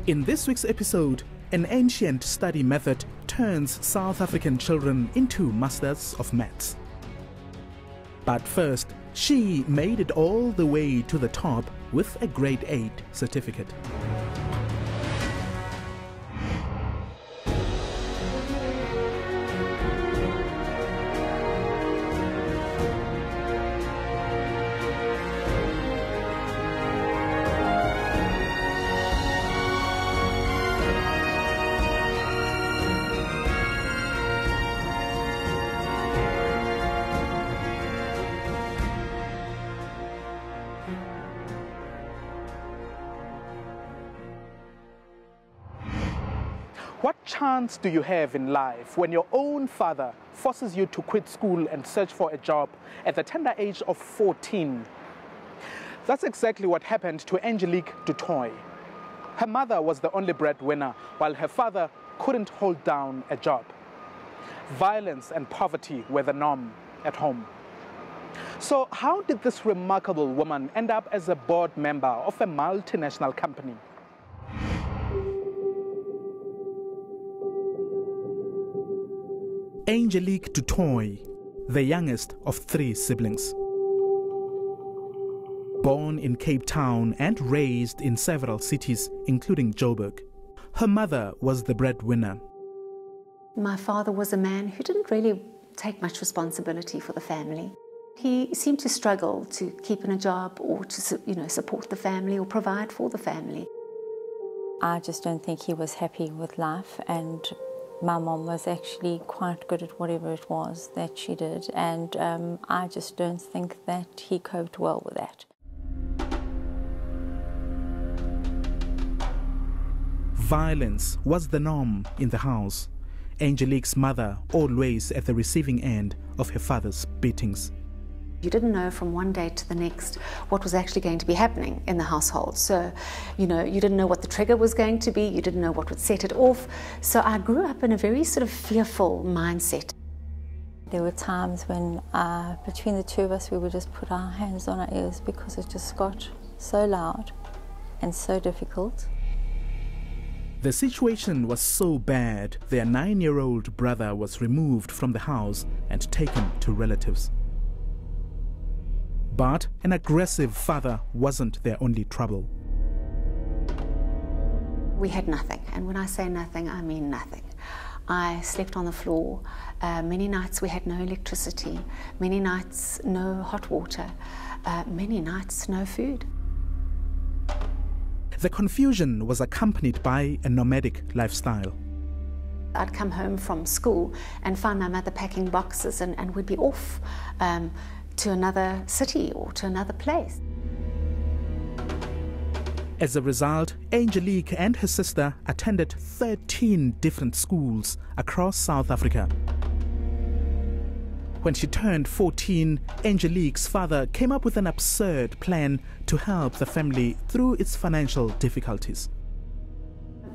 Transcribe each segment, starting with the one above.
In this week's episode, an ancient study method turns South African children into masters of maths. But first, she made it all the way to the top with a grade 8 certificate. What chance do you have in life when your own father forces you to quit school and search for a job at the tender age of 14? That's exactly what happened to Angelique du Toit. Her mother was the only breadwinner, while her father couldn't hold down a job. Violence and poverty were the norm at home. So how did this remarkable woman end up as a board member of a multinational company? Angelique du Toit, the youngest of 3 siblings. Born in Cape Town and raised in several cities, including Joburg, her mother was the breadwinner. My father was a man who didn't really take much responsibility for the family. He seemed to struggle to keep in a job or to, support the family or provide for the family. I just don't think he was happy with life, and my mom was actually quite good at whatever it was that she did, and I just don't think that he coped well with that. Violence was the norm in the house. Angelique's mother always at the receiving end of her father's beatings. You didn't know from one day to the next what was actually going to be happening in the household. So, you didn't know what the trigger was going to be, you didn't know what would set it off. So I grew up in a very sort of fearful mindset. There were times when between the two of us we would just put our hands on our ears because it just got so loud and so difficult. The situation was so bad, their 9-year-old brother was removed from the house and taken to relatives. But an aggressive father wasn't their only trouble. We had nothing, and when I say nothing, I mean nothing. I slept on the floor. Many nights we had no electricity. Many nights no hot water. Many nights no food. The confusion was accompanied by a nomadic lifestyle. I'd come home from school and find my mother packing boxes, and we'd be off to another city or to another place. As a result, Angelique and her sister attended 13 different schools across South Africa. When she turned 14, Angelique's father came up with an absurd plan to help the family through its financial difficulties.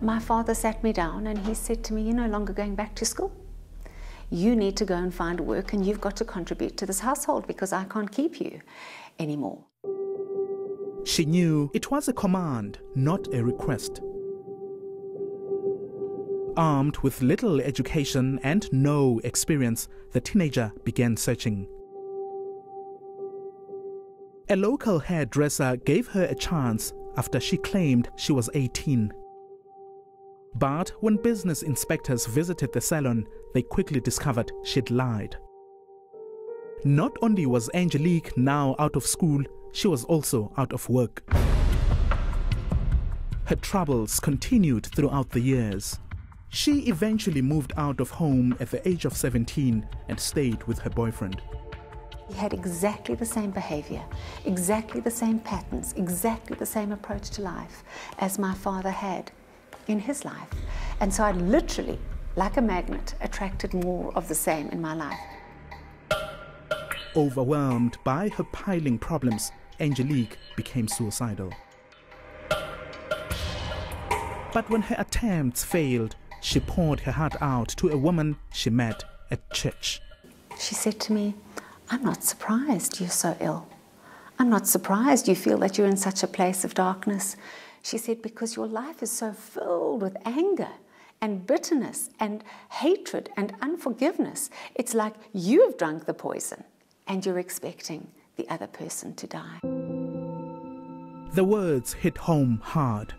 My father sat me down and he said to me, "You're no longer going back to school. You need to go and find work, and you've got to contribute to this household because I can't keep you anymore." She knew it was a command, not a request. Armed with little education and no experience, the teenager began searching. A local hairdresser gave her a chance after she claimed she was 18. But when business inspectors visited the salon, they quickly discovered she'd lied. Not only was Angelique now out of school, she was also out of work. Her troubles continued throughout the years. She eventually moved out of home at the age of 17 and stayed with her boyfriend. He had exactly the same behavior, exactly the same patterns, exactly the same approach to life as my father had in his life. And so I literally, like a magnet, attracted more of the same in my life. Overwhelmed by her piling problems, Angelique became suicidal. But when her attempts failed, she poured her heart out to a woman she met at church. She said to me, "I'm not surprised you're so ill. I'm not surprised you feel that you're in such a place of darkness." She said, because your life is so filled with anger and bitterness and hatred and unforgiveness. It's like you've drunk the poison and you're expecting the other person to die. The words hit home hard.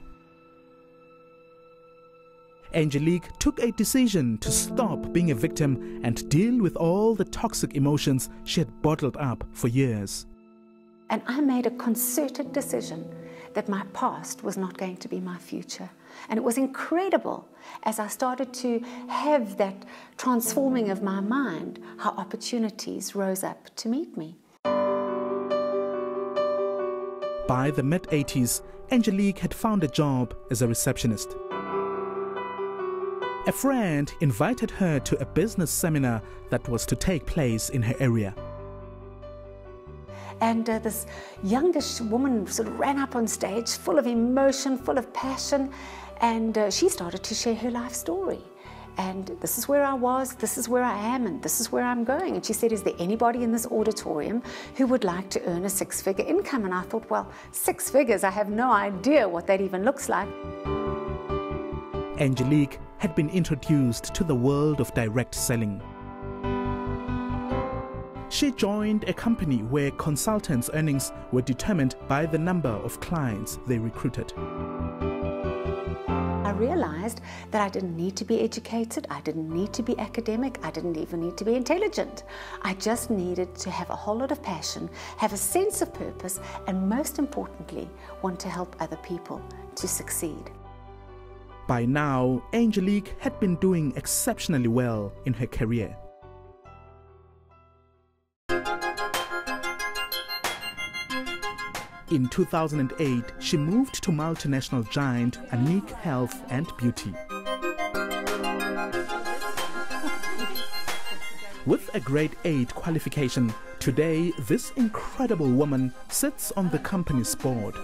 Angelique took a decision to stop being a victim and deal with all the toxic emotions she had bottled up for years. And I made a concerted decision that my past was not going to be my future. And it was incredible as I started to have that transforming of my mind, how opportunities rose up to meet me. By the mid-80s, Angelique had found a job as a receptionist. A friend invited her to a business seminar that was to take place in her area. And this youngish woman sort of ran up on stage, full of emotion, full of passion, and she started to share her life story. And this is where I was, this is where I am, and this is where I'm going. And she said, is there anybody in this auditorium who would like to earn a six-figure income? And I thought, well, 6 figures, I have no idea what that even looks like. Angelique had been introduced to the world of direct selling. She joined a company where consultants' earnings were determined by the number of clients they recruited. I realized that I didn't need to be educated, I didn't need to be academic, I didn't even need to be intelligent. I just needed to have a whole lot of passion, have a sense of purpose, and most importantly, want to help other people to succeed. By now, Angelique had been doing exceptionally well in her career. In 2008, she moved to multinational giant Annique Health and Beauty. With a grade 8 qualification, today this incredible woman sits on the company's board.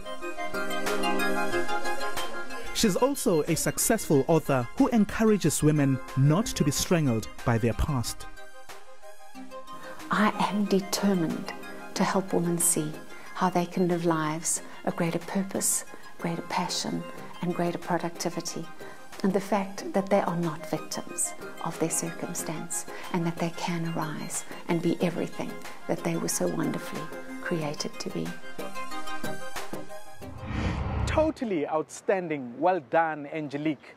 She's also a successful author who encourages women not to be strangled by their past. I am determined to help women see how they can live lives of greater purpose, greater passion, and greater productivity. And the fact that they are not victims of their circumstance and that they can arise and be everything that they were so wonderfully created to be. Totally outstanding. Well done, Angelique.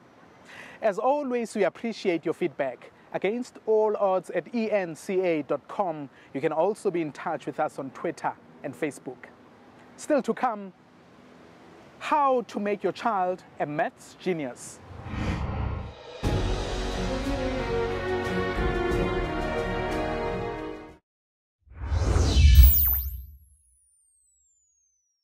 As always, we appreciate your feedback. Against all odds at enca.com. You can also be in touch with us on Twitter and Facebook. Still to come, how to make your child a maths genius.